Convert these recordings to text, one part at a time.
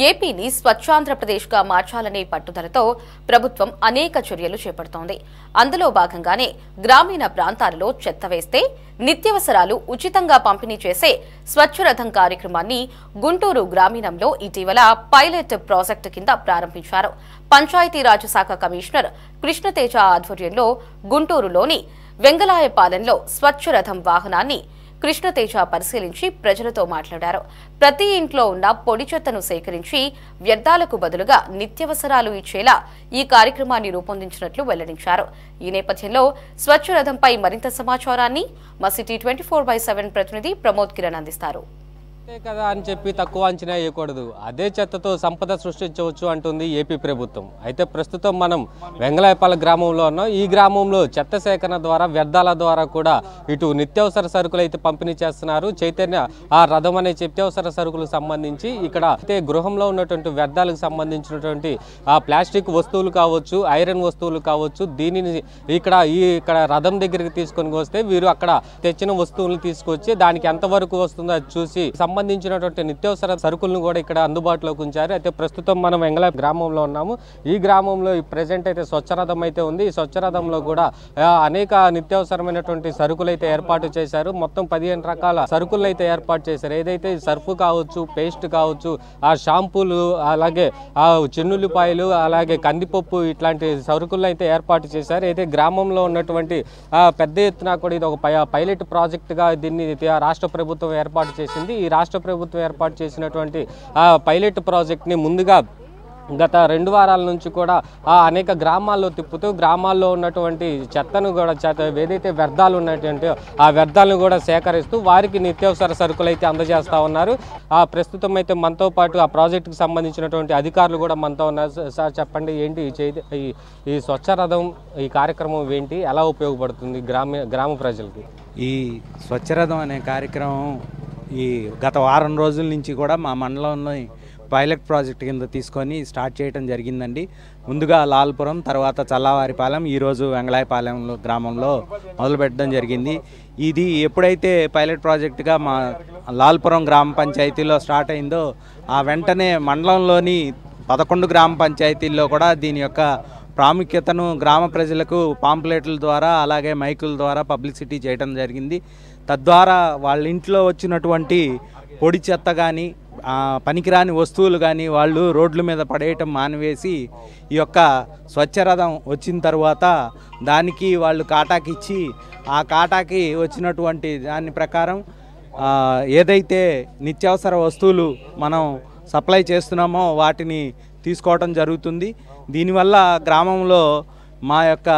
ఏపీని స్వచ్ఛాంధ్రప్రదేశ్గా మార్చాలనే పట్టుదలతో ప్రభుత్వం అనేక చర్యలు చేపడుతోంది. అందులో భాగంగానే గ్రామీణ ప్రాంతాలలో చెత్త వేస్తే నిత్యావసరాలు ఉచితంగా పంపిణీ చేసే స్వచ్ఛరథం కార్యక్రమాన్ని గుంటూరు గ్రామీణంలో ఇటీవల పైలట్ ప్రాజెక్టు కింద ప్రారంభించారు. పంచాయతీరాజ్ శాఖ కమిషనర్ కృష్ణతేజ ఆధ్వర్యంలో గుంటూరులోని వెంగళాయపాలెంలో స్వచ్ఛరథం వాహనాన్ని కృష్ణతేజ పరిశీలించి ప్రజలతో మాట్లాడారు. ప్రతి ఇంట్లో ఉన్న పొడి చెత్తను సేకరించి వ్యర్థాలకు బదులుగా నిత్యావసరాలు ఇచ్చేలా ఈ కార్యక్రమాన్ని రూపొందించినట్లు వెల్లడించారు. ఈ నేపథ్యంలో స్వచ్ఛరథంపై మరింత సమాచారాన్ని మా సిటీ 24/7 ప్రతినిధి ప్రమోద్ కిరణ్ అందిస్తారు. కదా అని చెప్పి తక్కువ అంచనా వేయకూడదు, అదే చెత్తతో సంపద సృష్టించవచ్చు అంటుంది ఏపీ ప్రభుత్వం. అయితే ప్రస్తుతం మనం వెంగళాయపాలెం గ్రామంలో ఉన్నాం. ఈ గ్రామంలో చెత్త సేకరణ ద్వారా వ్యర్థాల ద్వారా కూడా ఇటు నిత్యావసర సరుకులు అయితే పంపిణీ చేస్తున్నారు. చైతన్య ఆ రథం అనే నిత్యావసర సరుకులకు సంబంధించి ఇక్కడ అయితే గృహంలో ఉన్నటువంటి వ్యర్థాలకు సంబంధించినటువంటి ఆ ప్లాస్టిక్ వస్తువులు కావచ్చు, ఐరన్ వస్తువులు కావచ్చు, దీనిని ఇక్కడ రథం దగ్గరికి తీసుకొని వస్తే వీరు అక్కడ తెచ్చిన వస్తువులను తీసుకొచ్చి దానికి ఎంతవరకు వస్తుందో అది చూసి సంబంధించినటువంటి నిత్యావసర సరుకులను కూడా ఇక్కడ అందుబాటులోకి ఉంచారు. అయితే ప్రస్తుతం మనం వెంగళాయపాలెం గ్రామంలో ఉన్నాము. ఈ గ్రామంలో ప్రెజెంట్ అయితే స్వచ్ఛరథం అయితే ఉంది. ఈ స్వచ్ఛరథంలో కూడా అనేక నిత్యావసరమైనటువంటి సరుకులు అయితే ఏర్పాటు చేశారు. మొత్తం 15 రకాల సరుకులు అయితే ఏర్పాటు చేశారు. ఏదైతే సర్ఫ్ కావచ్చు, పేస్ట్ కావచ్చు, ఆ షాంపూలు, అలాగే ఆ చెన్నుల్లిపాయలు, అలాగే కందిపప్పు, ఇట్లాంటి సరుకులను అయితే ఏర్పాటు చేశారు. అయితే గ్రామంలో ఉన్నటువంటి పెద్ద ఎత్తున కూడా ఇది ఒక పైలట్ ప్రాజెక్టుగా దీన్ని రాష్ట్ర ప్రభుత్వం ఏర్పాటు చేసింది. ఈ రాష్ట్ర ప్రభుత్వం ఏర్పాటు చేసినటువంటి పైలట్ ప్రాజెక్ట్ని ముందుగా గత 2 వారాల నుంచి కూడా అనేక గ్రామాల్లో తిప్పుతూ గ్రామాల్లో ఉన్నటువంటి చెత్తను కూడా ఏదైతే వ్యర్థాలు ఉన్నటువంటి ఆ వ్యర్థాలను కూడా సేకరిస్తూ వారికి నిత్యావసర సరుకులు అయితే అందజేస్తూ ఉన్నారు. ప్రస్తుతం అయితే మనతో పాటు ఆ ప్రాజెక్టుకు సంబంధించినటువంటి అధికారులు కూడా మనతో ఉన్నారు. సార్ చెప్పండి, ఏంటి ఈ స్వచ్ఛరథం ఈ కార్యక్రమం ఏంటి, ఎలా ఉపయోగపడుతుంది గ్రామ ప్రజలకి? ఈ స్వచ్ఛరథం అనే కార్యక్రమం ఈ గత వారం రోజుల నుంచి కూడా మా మండలంలో పైలట్ ప్రాజెక్ట్ కింద తీసుకొని స్టార్ట్ చేయడం జరిగిందండి. ముందుగా లాల్పురం, తర్వాత చల్లవారిపాలెం, ఈరోజు వెంగళాయపాలెంలో గ్రామంలో మొదలుపెట్టడం జరిగింది. ఇది ఎప్పుడైతే పైలట్ ప్రాజెక్టుగా మా లాల్పురం గ్రామ పంచాయతీలో స్టార్ట్ అయిందో ఆ వెంటనే మండలంలోని 11 గ్రామ పంచాయతీల్లో కూడా దీని యొక్క ప్రాముఖ్యతను గ్రామ ప్రజలకు పాంప్లెట్ల ద్వారా అలాగే మైకుల ద్వారా పబ్లిసిటీ చేయడం జరిగింది. తద్వారా వాళ్ళ ఇంట్లో వచ్చినటువంటి పొడి చెత్త కానీ పనికిరాని వస్తువులు కానీ వాళ్ళు రోడ్ల మీద పడేయటం మానివేసి ఈ యొక్క స్వచ్ఛరథం వచ్చిన తర్వాత దానికి వాళ్ళు కాటాకి ఇచ్చి ఆ కాటాకి వచ్చినటువంటి దాని ప్రకారం ఏదైతే నిత్యావసర వస్తువులు మనం సప్లై చేస్తున్నామో వాటిని తీసుకోవడం జరుగుతుంది. దీనివల్ల గ్రామంలో మా యొక్క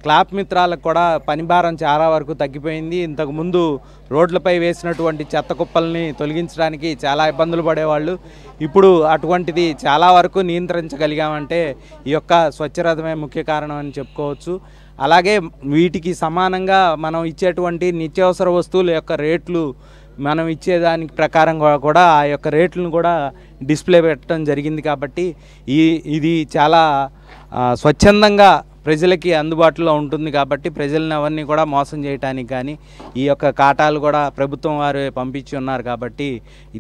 క్లాప్ మిత్రాలకు కూడా పనిభారం చాలా వరకు తగ్గిపోయింది. ఇంతకుముందు రోడ్లపై వేసినటువంటి చెత్త కుప్పల్ని తొలగించడానికి చాలా ఇబ్బందులు పడేవాళ్ళు. ఇప్పుడు అటువంటిది చాలా వరకు నియంత్రించగలిగామంటే ఈ యొక్క స్వచ్ఛరథమే ముఖ్య కారణం అని చెప్పుకోవచ్చు. అలాగే వీటికి సమానంగా మనం ఇచ్చేటువంటి నిత్యావసర వస్తువుల యొక్క రేట్లు మనం ఇచ్చేదానికి ప్రకారం కూడా ఆ యొక్క రేట్లను కూడా డిస్ప్లే పెట్టడం జరిగింది. కాబట్టి ఇది చాలా స్వచ్ఛందంగా ప్రజలకి అందుబాటులో ఉంటుంది. కాబట్టి ప్రజలను అవన్నీ కూడా మోసం చేయడానికి కానీ ఈ యొక్క కాటాలు కూడా ప్రభుత్వం వారు పంపించి ఉన్నారు. కాబట్టి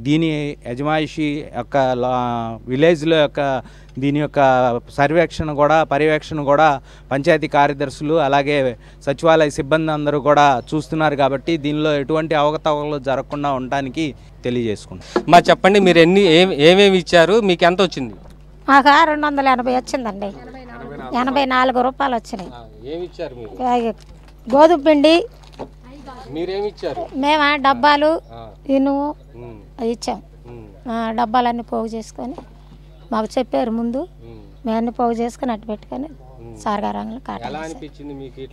దీని యజమాయిషి యొక్క విలేజ్లో యొక్క దీని యొక్క పర్యవేక్షణ కూడా పంచాయతీ కార్యదర్శులు అలాగే సచివాలయ సిబ్బంది అందరూ కూడా చూస్తున్నారు. కాబట్టి దీనిలో ఎటువంటి అవకతవకలు జరగకుండా ఉండడానికి తెలియజేసుకుంటాం. మా చెప్పండి, మీరు ఏమేమి ఇచ్చారు, మీకు ఎంత వచ్చింది? మాకు 280 వచ్చిందండి. 84 రూపాయలు వచ్చినాయి. గోధుమ పిండి మేము డబ్బాలు ఇనుము ఇచ్చాం. డబ్బాలన్నీ పోగు చేసుకొని మాకు చెప్పారు ముందు, మేము అన్ని పోగు చేసుకొని అట్టు పెట్టుకొని సారగారంలో కాటాలి.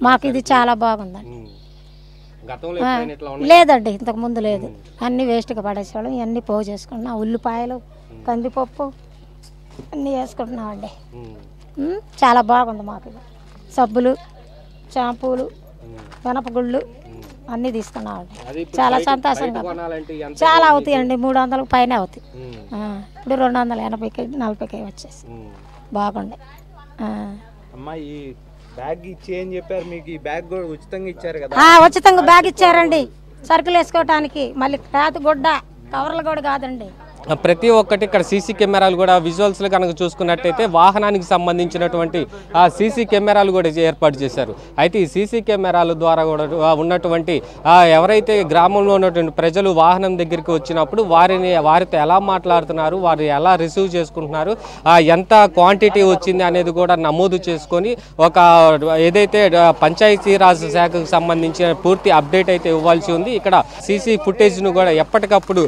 మాకు ఇది చాలా బాగుందండి. లేదండి, ఇంతకు ముందు లేదు. అన్ని వేస్ట్గా పడేసేవాళ్ళం. ఇవన్నీ పోగు చేసుకున్నాం. ఉల్లిపాయలు, కందిపప్పు అన్నీ వేసుకుంటున్నామండి. చాలా బాగుంది. మాకు సబ్బులు, షాంపూలు, మినపగుళ్ళు అన్నీ తీసుకున్నామండి. చాలా సంతోషంగా. చాలా అవుతాయండి, 300 పైన అవుతాయి. ఇప్పుడు 280కి 40కి వచ్చేసి బాగుండే. ఈ బ్యాగ్ ఇచ్చి ఏం చెప్పారు మీకు? ఈ బ్యాగ్ కూడా ఉచితంగా ఇచ్చారు కదా? ఉచితంగా బ్యాగ్ ఇచ్చారండి, సరుకులు వేసుకోవటానికి. మళ్ళీ క్లాత్ గుడ్డ, కవర్లు కూడా కాదండి, ప్రతి ఒక్కటి ఇక్కడ సీసీ కెమెరాలు కూడా విజువల్స్లో కనుక చూసుకున్నట్టయితే వాహనానికి సంబంధించినటువంటి ఆ సీసీ కెమెరాలు కూడా ఏర్పాటు చేశారు. అయితే ఈ సీసీ కెమెరాల ద్వారా కూడా ఉన్నటువంటి ఎవరైతే గ్రామంలో ఉన్నటువంటి ప్రజలు వాహనం దగ్గరికి వచ్చినప్పుడు వారితో ఎలా మాట్లాడుతున్నారు, వారు ఎలా రిసీవ్ చేసుకుంటున్నారు, ఎంత క్వాంటిటీ వచ్చింది అనేది కూడా నమోదు చేసుకొని ఒక ఏదైతే పంచాయతీరాజ్ శాఖకు సంబంధించిన పూర్తి అప్డేట్ అయితే ఇవ్వాల్సి ఉంది. ఇక్కడ సీసీ ఫుటేజ్ను కూడా ఎప్పటికప్పుడు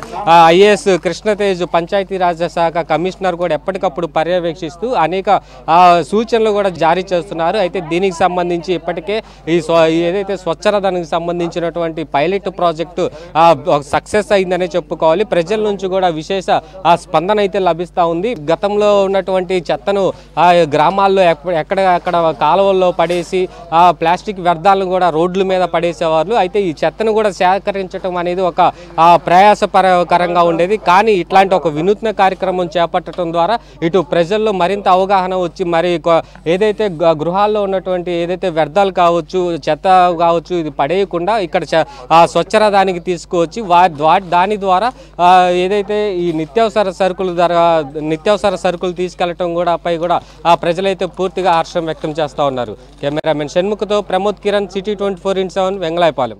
ఐఏఎస్ కృష్ణతేజ్ పంచాయతీరాజ్ శాఖ కమిషనర్ కూడా ఎప్పటికప్పుడు పర్యవేక్షిస్తూ అనేక సూచనలు కూడా జారీ చేస్తున్నారు. అయితే దీనికి సంబంధించి ఇప్పటికే ఏదైతే స్వచ్ఛరథానికి సంబంధించినటువంటి పైలట్ ప్రాజెక్టు సక్సెస్ అయిందనే చెప్పుకోవాలి. ప్రజల నుంచి కూడా విశేష స్పందన అయితే లభిస్తూ ఉంది. గతంలో ఉన్నటువంటి చెత్తను గ్రామాల్లో ఎక్కడెక్కడ కాలువల్లో పడేసి ప్లాస్టిక్ వ్యర్థాలను కూడా రోడ్ల మీద పడేసేవాళ్ళు. అయితే ఈ చెత్తను కూడా సేకరించడం అనేది ఒక ప్రయాసకరంగా ఉండేది. కానీ ఇట్లాంటి ఒక వినూత్న కార్యక్రమం చేపట్టడం ద్వారా ఇటు ప్రజల్లో మరింత అవగాహన వచ్చి మరి ఏదైతే గృహాల్లో ఉన్నటువంటి ఏదైతే వ్యర్థాలు కావచ్చు, చెత్త కావచ్చు, ఇది పడేయకుండా ఇక్కడ స్వచ్ఛరథానికి తీసుకువచ్చి దాని ద్వారా ఏదైతే ఈ నిత్యావసర సరుకులు తీసుకెళ్లటం కూడా పై కూడా ప్రజలైతే పూర్తిగా హర్షం వ్యక్తం చేస్తూ ఉన్నారు. కెమెరామెన్ షణ్ముఖతో ప్రమోద్ కిరణ్, సిటీ 24/7 వెంగళాయపాలెం.